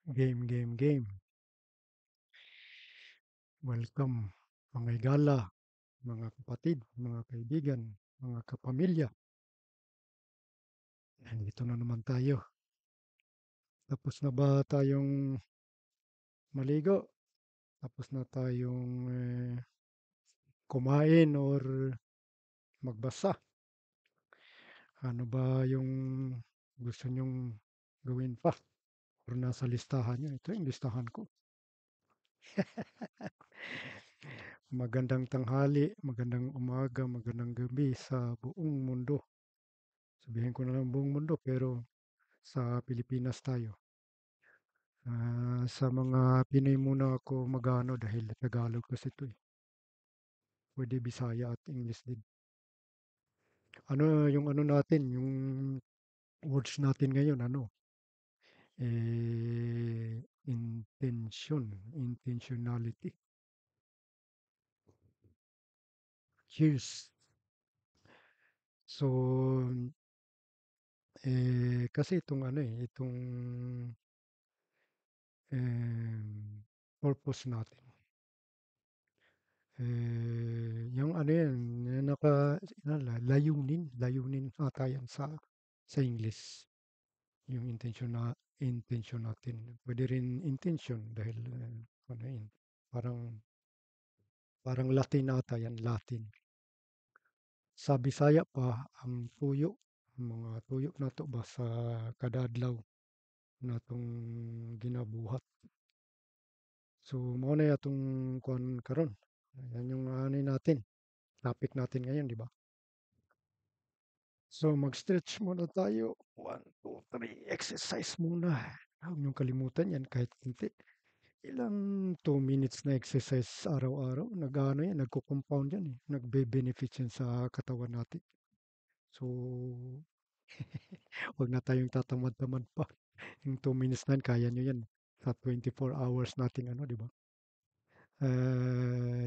Game, game, game. Welcome, mga higala, mga kapatid, mga kaibigan, mga kapamilya. Nandito na naman tayo. Tapos na ba tayong maligo? Tapos na tayong kumain or magbasa? Ano ba yung gusto nyong gawin pa? Or nasa listahan nyo? Ito yung listahan ko. Magandang tanghali, magandang umaga, magandang gabi sa buong mundo. Sabihin ko na lang buong mundo pero sa Pilipinas tayo. Sa mga Pinoy muna ako mag-ano dahil Tagalog kasi ito eh. Pwede Bisaya at English din. Ano yung ano natin, yung words natin ngayon, ano? Intentionality. Cheers. So, kasi itong ano eh, itong purpose natin. Yung ano yan, yung layunin ata yan sa English. Yung intention natin. Pwede rin intention dahil ano yun, parang parang Latin ata yan, Latin. Sa Bisaya pa, ang tuyo, mga tuyo na to ba sa kadadlaw na tong ginabuhat. So, mao na yatong kuan karon. Yan yung ano natin, topic natin ngayon, di ba? So, mag-stretch muna tayo. 1, 2, 3. Exercise muna. Huwag niyong kalimutan yan kahit kunti. Ilang 2 minutes na exercise araw-araw. Nag-ano yan, nagko-compound yan eh. Nagbe-benefit yan sa katawan natin. So, huwag na tayong tatamad-tamad pa. Yung 2 minutes na yan, kaya nyo yan. Sa 24 hours nating ano, di ba?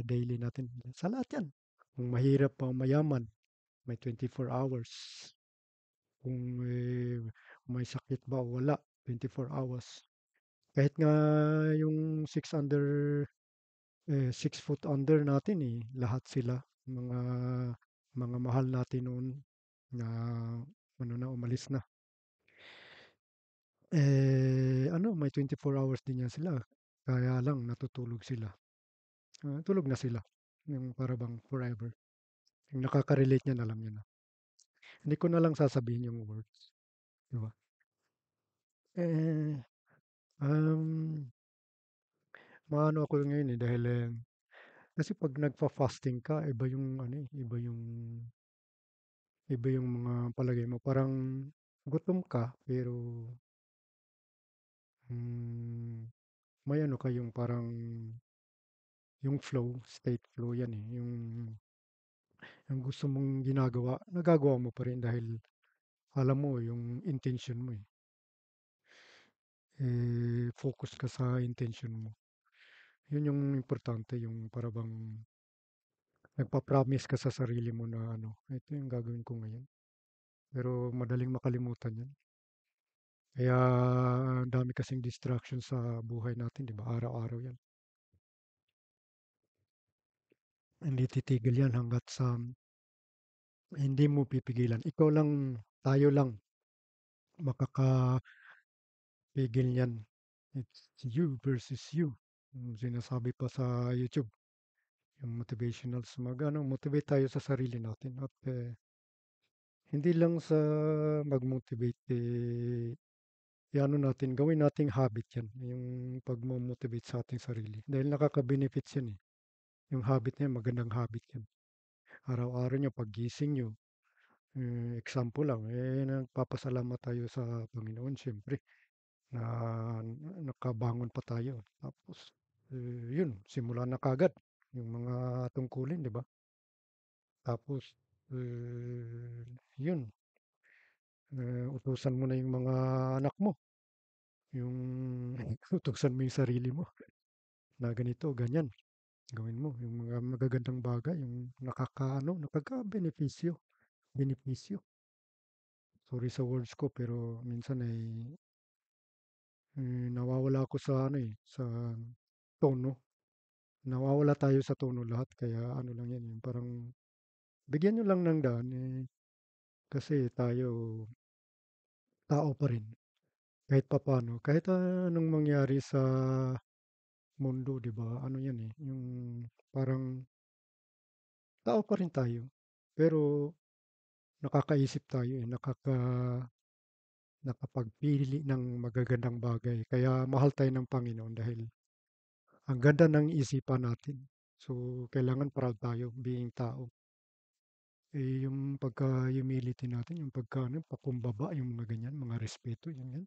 Daily natin. Sa lahat yan. Kung mahirap pa mayaman, may 24 hours. Kung may sakit ba o wala, 24 hours. Kahit nga yung 6 foot under natin eh, lahat sila, mga mga mahal natin noon na ano na, umalis na. Ano, may 24 hours din yan sila. Kaya lang natutulog sila. Tulog na sila. Yung para bang forever. Yung nakaka-relate niyan, alam niyo na. Hindi ko na lang sasabihin yung words. Di ba? Eh, um, maano ako ngayon eh dahil kasi 'pag nagfa-fasting ka iba yung ano, eh, iba yung mga palagay mo. Parang gutom ka pero, hmm, may ano ka yung parang yung state flow yan, eh. Yung gusto mong ginagawa, nagagawa mo pa rin dahil alam mo yung intention mo, eh. Focus ka sa intention mo. Yun yung importante, yung para bang nagpa-promise ka sa sarili mo na ano, ito yung gagawin ko ngayon. Pero madaling makalimutan yan. Kaya ang dami kasing distraction sa buhay natin, 'di ba? Araw-araw 'yan. Hindi titigil 'yan hangga't sa hindi mo pipigilan. Ikaw lang, tayo lang makakapigil niyan. It's you versus you. Yung sinasabi pa sa YouTube, yung motivationals, ano, motivate tayo sa sarili natin at hindi lang sa mag-motivate, i-ano natin, gawin nating habit 'yan, yung pagmo-motivate sa ating sarili. Dahil nakaka-benefits 'yan eh. Yung habit na 'yan, magandang habit 'yan. Araw-araw niyo paggising niyo, example lang, nagpapasalamat tayo sa Panginoon siyempre na nakabangon pa tayo. Tapos, yun, simulan na kaagad yung mga tungkulin, di ba? Tapos, yun, utusan mo na yung mga anak mo, yung utusan mo yung sarili mo na ganito, ganyan. Gawin mo yung mga magagandang bagay, yung nakaka-benepisyo, benepisyo. Sorry sa words ko pero minsan ay nawawala ako ako sa ano, sa tono. Nawawala tayo sa tono lahat kaya ano lang 'yan, yung parang bigyan niyo lang ng daan, kasi tayo tao pa rin kahit papaano. Kahit anong mangyari sa mundo 'di ba, ano 'yan, yung parang tao pa rin tayo. Pero nakakaisip tayo, nakapagpili ng magagandang bagay. Kaya mahal tayo ng Panginoon dahil ang ganda ng isipan natin. So, kailangan proud tayo being tao. Yung pagka-humility natin, yung pagka-ano, pakumbaba, yung mga ganyan, mga respeto, yung yan.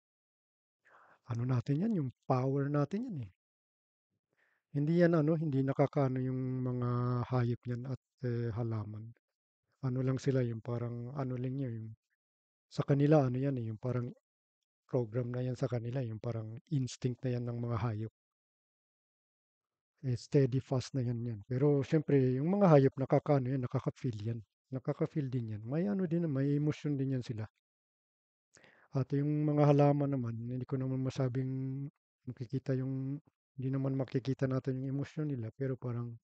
Ano natin yan, yung power natin yan eh. Hindi yan ano, hindi nakakaano yung mga hayop yan at halaman. Ano lang sila, yung parang ano lang yun, yung sa kanila ano yan eh, yung parang program na yan sa kanila, yung parang instinct na yan ng mga hayop. Steady fast na yan yan. Pero siyempre, yung mga hayop nakakaano yan, nakaka-feel yan. Nakaka-feel din yan. May ano din, may emotion din yan sila. At yung mga halaman naman, hindi ko naman masabing makikita yung, hindi naman makikita natin yung emosyon nila, pero parang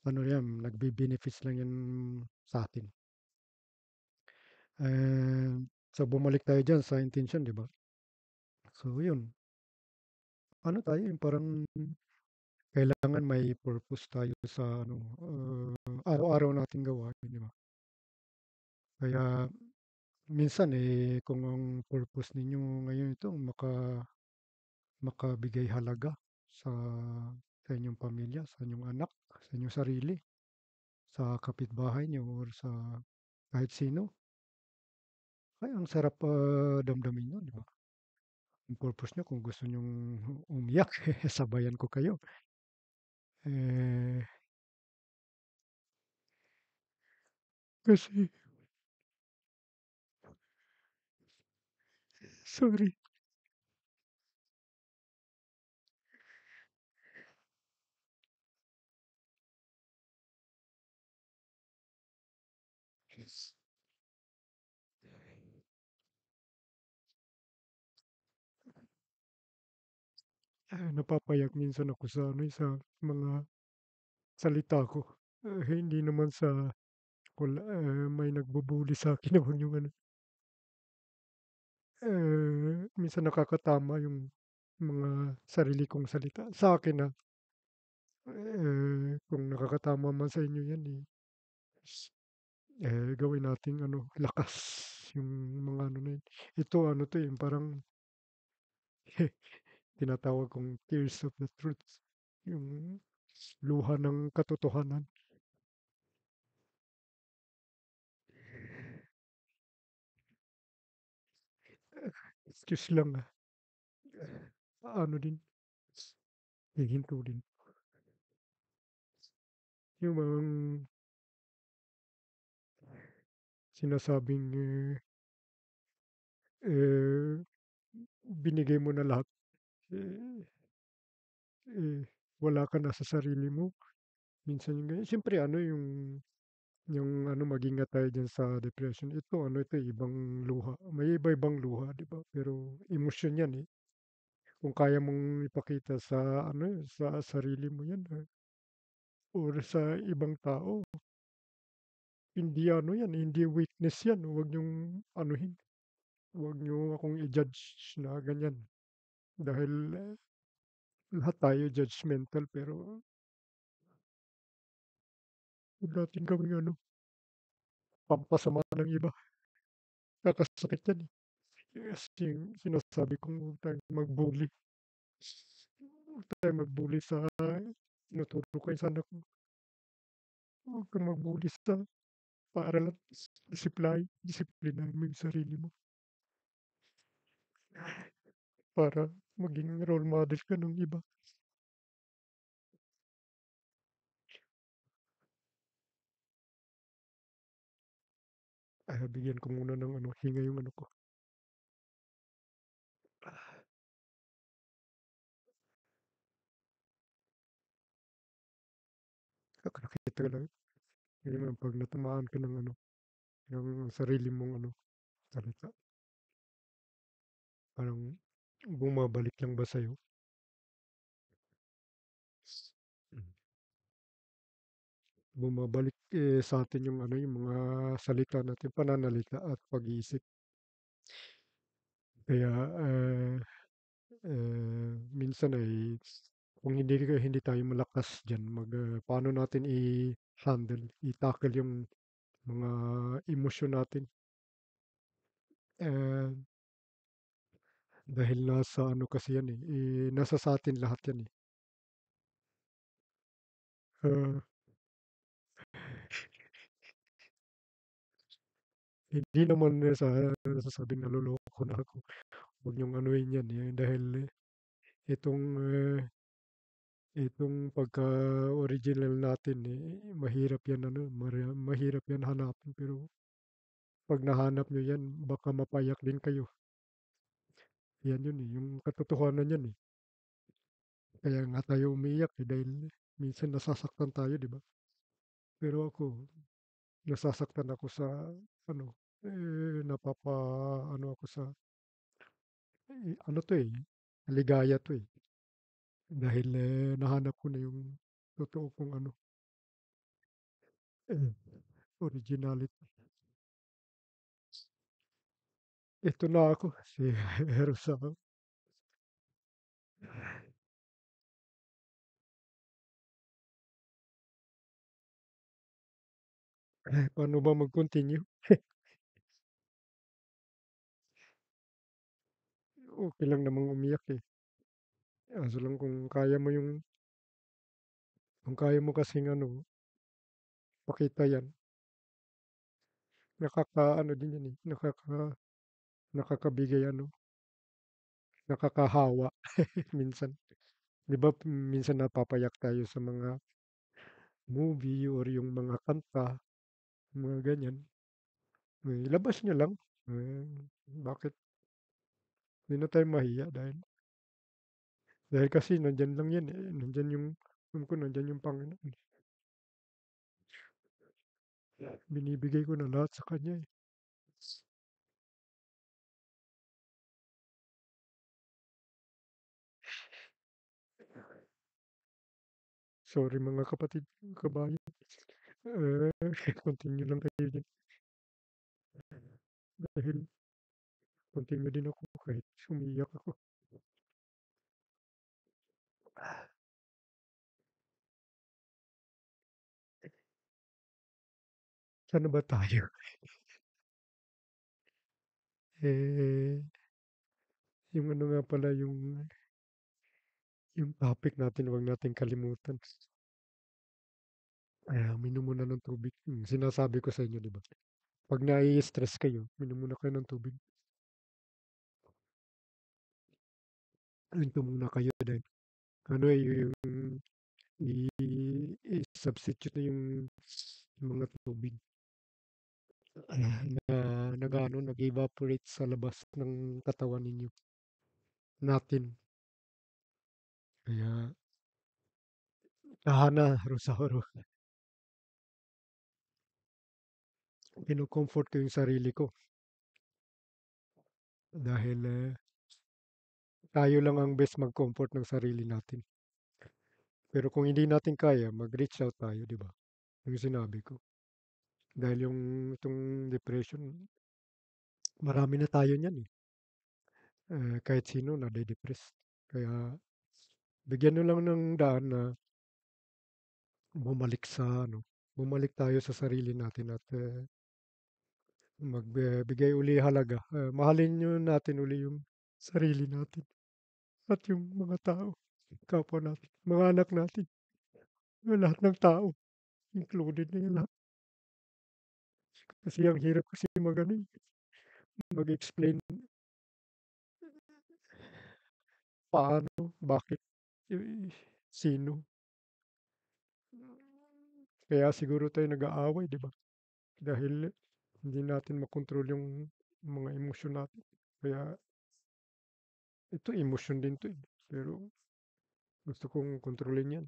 ano yan, nagbe-benefits lang yan sa atin. So bumalik tayo dyan sa intention, di ba? So yun, ano tayo, yung parang kailangan may purpose tayo sa ano, araw-araw nating gawain, di ba? Kaya minsan kung ang purpose ninyo ngayon ito makabigay halaga sa sa inyong pamilya, sa inyong anak, sa inyong sarili, sa kapitbahay niyo or sa kahit sino. Ay, ang sarap damdamin yun, di ba? Yung purpose niyo kung gusto niyong umiyak, sabayan ko kayo. Eh, kasi, sorry. Napapayak minsan ako sa ano, sa mga salita ko. Hindi naman sa wala, may nagbubuli sa akin naman yung ano. Minsan nakakatama yung mga sarili kong salita. Sa akin na, kung nakakatama man sa inyo yan, s- gawin nating ano, lakas yung mga ano na yun. Ito ano to yung parang tinatawag kong tears of the truth. Yung luha ng katotohanan. Excuse lang ano din, hihinto din. Yung mga sinasabing eh, binigay mo na lahat. Eh, eh, wala ka na sa sarili mo. Minsan yung ganyan. Siyempre ano yung ano mag-ingat tayo diyan sa depression. Ito ano ito ibang luha. May iba-ibang luha, 'di ba? Pero emosyon 'yan eh. Kung kaya mong ipakita sa ano sa sarili mo 'yan or sa ibang tao, hindi ano 'yan, hindi weakness 'yan. Huwag niyong anuhin. Huwag niyo akong i-judge na ganyan. Dahil lahat tayo judgmental pero huwag natin gawing ano, pampasama ng iba. Nakakasakit 'yan eh. Kasi sinasabi kong huwag tayong mag-bully. Huwag tayong mag-bully sa tinuturo ko sa anak ko. Huwag kang mag-bully sa paaralan. Disiplinahin mo yung sarili mo para maging role model ka ng iba. Bigyan ko muna ng ano, hinga yung ano ko. Nakita lang. Yun lang, pag natamaan ka ng ano, yung sarili mong ano, salita. Parang bumabalik lang ba sa'yo? bumabalik, sa'tin yung ano, yung mga salita natin, pananalita at pag-iisip. Kaya, minsan ay kung hindi tayo malakas diyan paano natin i-handle, i-tackle yung mga emosyon natin. Eh, dahil nasa ano kasi yan, nasa sa'tin lahat yan, eh. Ah, hindi naman nasasabing naloloko na ako. Huwag niyong anuhin yan, dahil itong, itong pagka-original natin, mahirap yan ano, mahirap yan hanapin. Pero 'pag nahanap niyo yan, baka mapayak din kayo. Yan yun, yung katotohanan yan, eh. Kaya nga tayo umiiyak, dahil minsan nasasaktan tayo, 'di ba? Pero ako, nasasaktan ako sa ano, napapa-ano ako sa, ano 'to, ligaya 'to, eh. Dahil, nahanap ko na yung totoo kong ano, eh, originality. Ito na ako, si Heroes. Paano ba mag-continue? Okey lang namang umiyak, eh. Kaso lang kung kaya mo kasing ano, pakita 'yan, nakakaano din 'yan, nakakabigay ano, nakakahawa minsan. 'Di ba minsan napapayak tayo sa mga movie or yung mga kanta, mga ganyan. Ilabas niyo lang, bakit 'di na tayo mahiya, dahil kasi nandiyan lang 'yan, nandiyan yung alam ko nandiyan yung Panginoon, eh. Binibigay ko na lahat sa kanya, eh. Sorry mga kapatid, kabayan, ah, continue lang kayo diyan, dahil continue din ako kahit umiiyak ako. Saan na ba tayo? Eh, yung ano nga pala yung topic natin, huwag nating kalimutan. Uminom muna ng tubig, sinasabi ko sa inyo, 'di ba? 'Pag nai-stress kayo, uminom muna kayo ng tubig. Huminto muna kayo dahil ano, yung i-substitute niyo yung mga tubig, na nag-aano, nag-evaporate sa labas ng katawan natin. Kaya Hana Rosauro, kino-comfort ko yung sarili ko dahil, tayo lang ang best mag-comfort ng sarili natin. Pero kung hindi natin kaya, mag-reach out tayo, 'di ba? Yung sinabi ko. Dahil itong depression, marami na tayo niyan, eh. Kahit sino nade-depress. Kaya bigyan niyo lang ng daan na bumalik sa ano, bumalik tayo sa sarili natin at, magbigay uli halaga. Mahalin niyo natin uli yung sarili natin at yung mga tao, kapwa natin, mga anak natin, lahat ng tao, included na yung lahat. Kasi ang hirap kasi mag-ano, mag-explain paano, bakit, eh, sino. Kaya siguro tayo nag-aaway, 'di ba? Dahil hindi natin makontrol yung mga emosyon natin. Kaya ito emosyon din 'to, eh. Pero gusto kong kontrolin 'yan.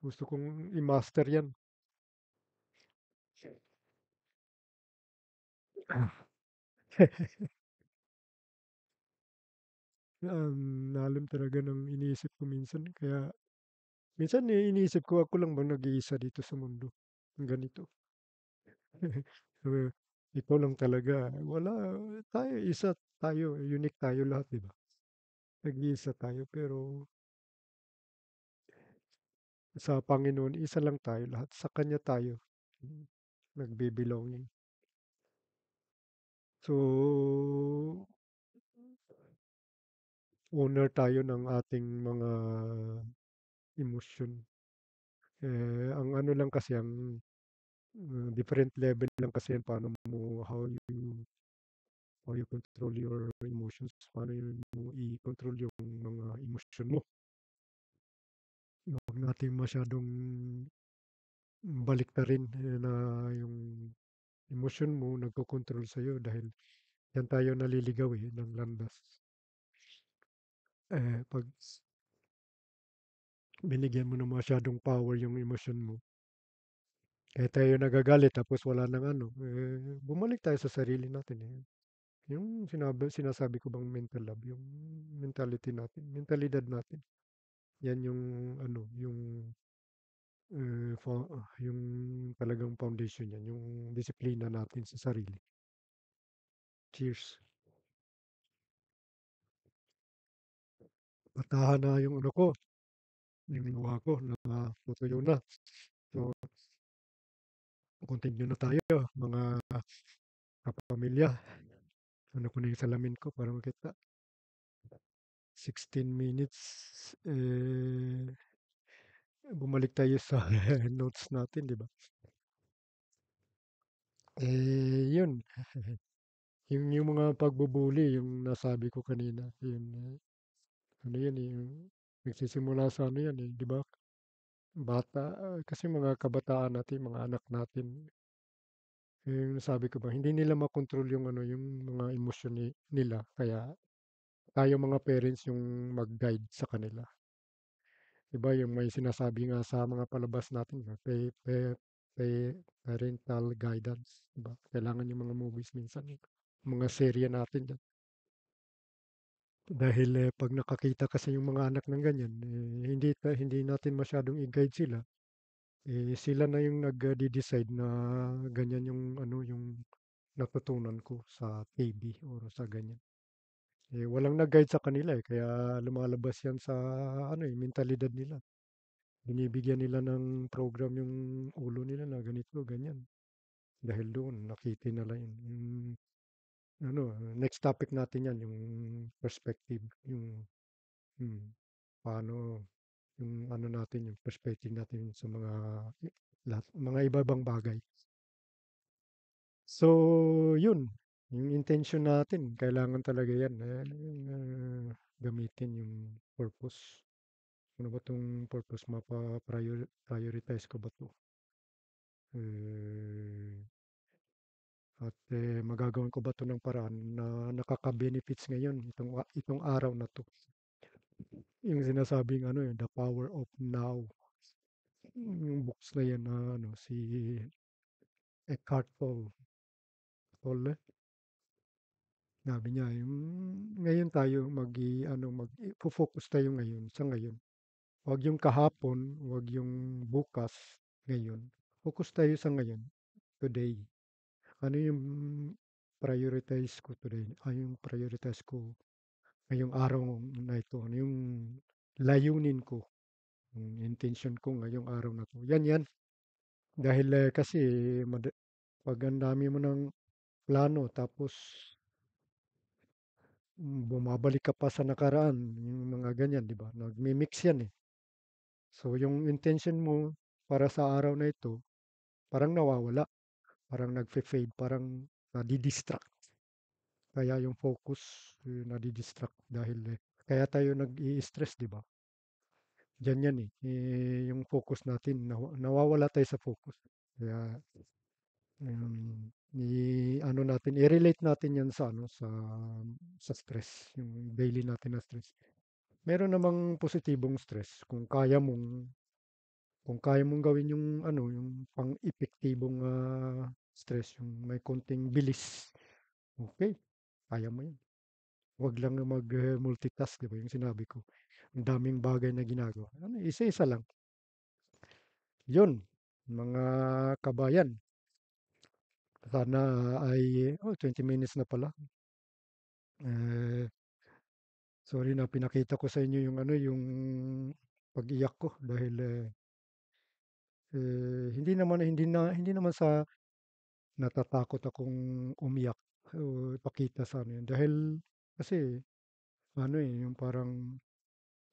Gusto kong i-master 'yan. Lalim talaga ng iniisip ko minsan, kaya Minsan, iniisip ko ako lang bang nag-iisa dito sa mundo, ganito. Eh, ikaw lang talaga, wala, tayo isa tayo, unique tayo lahat, 'di ba? Nag-iisa tayo pero sa Panginoon isa lang tayo lahat, sa kanya tayo hmm, nagbe-belonging. So, owner tayo ng ating mga emosyon. Ang ano lang kasi different level lang kasi yan paano mo how you control your emotions, paano mo i-control yung mga emosyon mo. Huwag natin masyadong baliktarin na yung emosyon mo nagkokontrol sa'yo dahil yan tayo naliligaw ng landas. Pag binigyan mo ng masyadong power yung emosyon mo, kaya tayo nagagalit tapos wala nang ano, bumalik tayo sa sarili natin eh. Yung sinasabi ko bang mental love, yung mentality natin, mentalidad natin. Yan yung ano, yung talagang foundation yan, yung disiplina natin sa sarili. Cheers. Patahan na yung ano ko, yung luha ko na tutuyo na. So, continue na tayo, mga kapamilya. Ano ko na yung salamin ko para makita. 16 minutes. Bumalik tayo sa notes natin, di ba? Yun. Yung mga pagbubuli, yung nasabi ko kanina, yun, ano yan yung nagsisimula sa ano yan di ba? Bata, kasi mga kabataan natin, mga anak natin, yung sabi ko ba, hindi nila makontrol yung ano, yung mga emosyon nila, kaya tayo mga parents yung mag-guide sa kanila. 'Di ba yung may sinasabi nga sa mga palabas natin, parental guidance, 'di ba? Kailangan yung mga movies minsan, mga serye natin diyan. Dahil 'pag nakakita kasi yung mga anak ng ganyan, hindi natin masyadong i-guide sila. Sila na yung nagde-decide na ganyan yung ano, yung natutunan ko sa TV or sa ganyan. Walang nag-guide sa kanila kaya lumalabas yan sa ano mentalidad nila. Binibigyan nila ng program yung ulo nila na ganito, ganyan. Dahil doon, nakita nila yun. Ano, next topic natin yan, yung perspective, hmm, paano, yung ano natin, yung perspective natin sa mga, mga iba-ibang bagay. So, yun, yung intention natin, kailangan talaga yan, gamitin yung purpose. Ano ba itong purpose? Prioritize ko ba ito? Eh, At magagawan ko ba 'to ng paraan na nakaka-benefits ngayon itong araw na 'to. Yung sinasabing ano, The Power of Now. Yung books na yan na ano, si Eckhart Tolle. Sabi niya, yung ngayon tayo ano, focus tayo ngayon sa ngayon. Huwag yung kahapon, huwag yung bukas, ngayon. Focus tayo sa ngayon, today. Ano yung prioritize ko today? Yung prioritize ko ngayong araw na ito, ano yung layunin ko, yung intention ko ngayong araw na to. Yan yan. Dahil kasi pag ang dami mo ng plano tapos bumabalik ka pa sa nakaraan, yung mga ganyan, di ba? Nagmi-mix yan eh. So yung intention mo para sa araw na ito, parang nawawala, parang nagfe-fade, parang nadi-distract. Kaya yung focus, nadi-distract dahil kaya tayo nag-i-stress, di ba? Diyan yan eh. Yung focus natin, nawawala tayo sa focus. Kaya, ano natin, i-relate natin yan sa, ano, sa stress, yung daily natin na stress. Meron namang positibong stress kung kaya mong gawin yung ano, yung pang-epektibong stress, yung may konting bilis. Okay, kaya mo yan. Huwag lang mag-multitask, di ba? Yung sinabi ko. Ang daming bagay na ginagawa. Ano, isa-isa lang. Yun, mga kabayan, sana ay 20 minutes na pala. Eh, sorry na pinakita ko sa inyo yung ano, yung pag-iyak ko dahil hindi naman sa natatakot akong umiyak o ipakita sa ano yun. Dahil kasi ano yung parang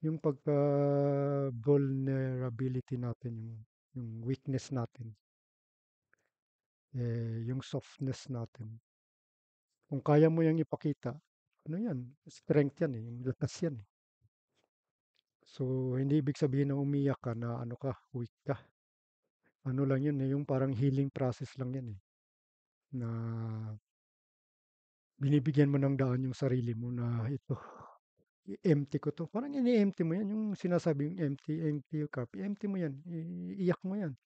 yung pagka vulnerability natin, yung weakness natin, yung softness natin. Kung kaya mo yang ipakita, ano yan, strength yan yung lakas yan eh. So, hindi ibig sabihin na umiyak ka na ano ka, weak ka. Ano lang yun yung parang healing process lang yan eh. Na binibigyan mo ng daan yung sarili mo na ito, i-empty ko 'to. Parang ini-empty mo 'yan, yung sinasabing empty, empty yung cup, i-empty mo 'yan, iiyak mo 'yan,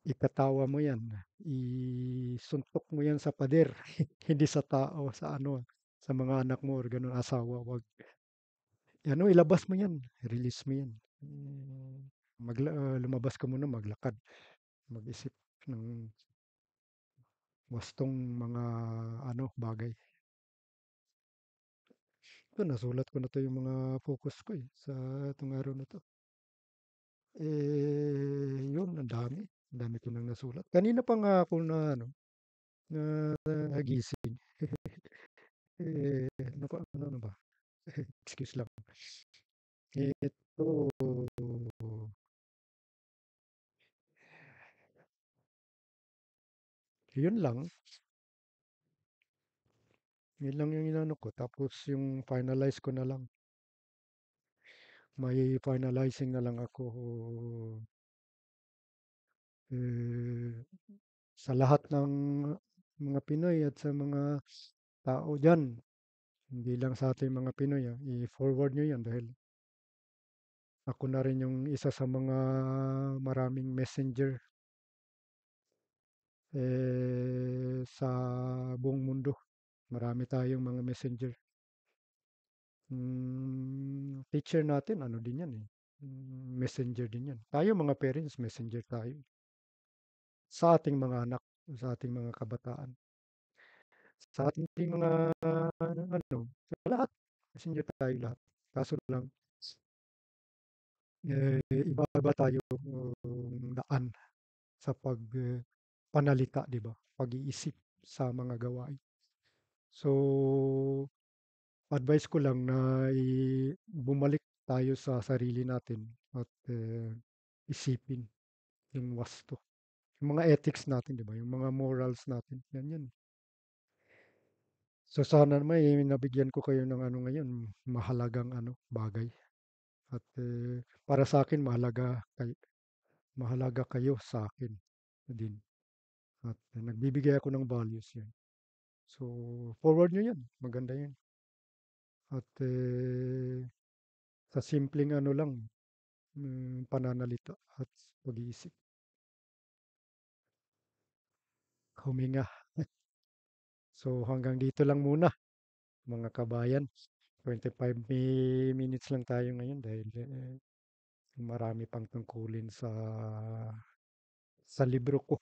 ipatawa mo 'yan, isuntok mo 'yan sa pader, hindi sa tao, sa ano, sa mga anak mo or gano'n, asawa, 'wag. Ano, ilabas mo 'yan, release mo 'yan. Lumabas ka muna, maglakad, mag-isip ng wastong mga ano, bagay. Ito, nasulat ko na 'to yung mga focus ko, sa itong araw na 'to. Yun ang dami ko ng nasulat. Kanina pa nga ako na ano, nagising. Ano ba? Excuse lang. Ito, yun lang. Yun lang yung inano ko. Tapos yung finalize ko na lang. May finalizing na lang ako eh, sa lahat ng mga Pinoy at sa mga tao dyan. Hindi lang sa ating mga Pinoy. I-forward nyo yan dahil ako na rin yung isa sa mga maraming messenger sa buong mundo. Marami tayong mga messenger. Teacher natin, ano din yan eh. Messenger din yan. Tayo mga parents, messenger tayo. Sa ating mga anak, sa ating mga kabataan. Sa ating mga, ano, sa lahat. Messenger tayo lahat. Kaso lang, iba-iba tayo daan sa panalita, di ba? Pag-iisip sa mga gawain. So, advice ko lang na bumalik tayo sa sarili natin at isipin yung wasto. Yung mga ethics natin, di ba? Yung mga morals natin. Yan yan. So sana naman nabigyan ko kayo ng ano ngayon, mahalagang ano, bagay. At para sa akin, mahalaga kayo sa akin din. At nagbibigay ako ng values yan. So, forward nyo yan. Maganda yan. At sa simpleng ano lang, pananalita at pag-iisip. Huminga. So hanggang dito lang muna mga kabayan. 25 minutes lang tayo ngayon dahil marami pang tungkulin sa libro ko.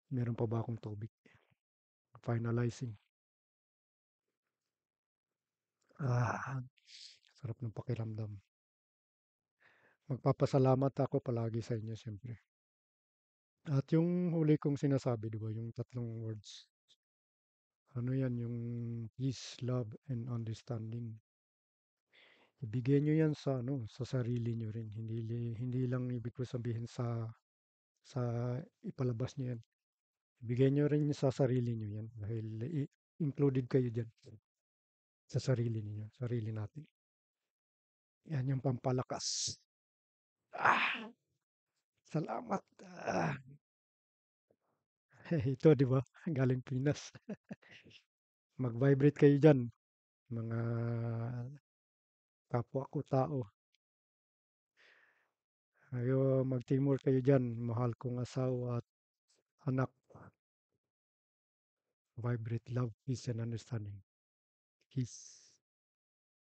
Meron pa ba akong tubig? Finalizing. Sarap ng pakiramdam. Magpapasalamat ako palagi sa inyo, siyempre. At yung huli kong sinasabi, di ba, yung tatlong words, ano yan, yung peace, love, and understanding. Ibigay nyo yan sa ano, sa sarili nyo rin. Hindi lang ibig ko sabihin sa ipalabas nyo yan. Ibigay nyo rin sa sarili nyo yan dahil included kayo dyan sa sarili niyo, sarili natin. Yan yung pampalakas. Ah, salamat. Ito, di ba? Galing Pinas. Mag-vibrate kayo dyan, mga kapwa ko tao. Ayo, mag-teamwork kayo dyan, mahal kong asawa at anak. Vibrate love, peace, and understanding. Peace.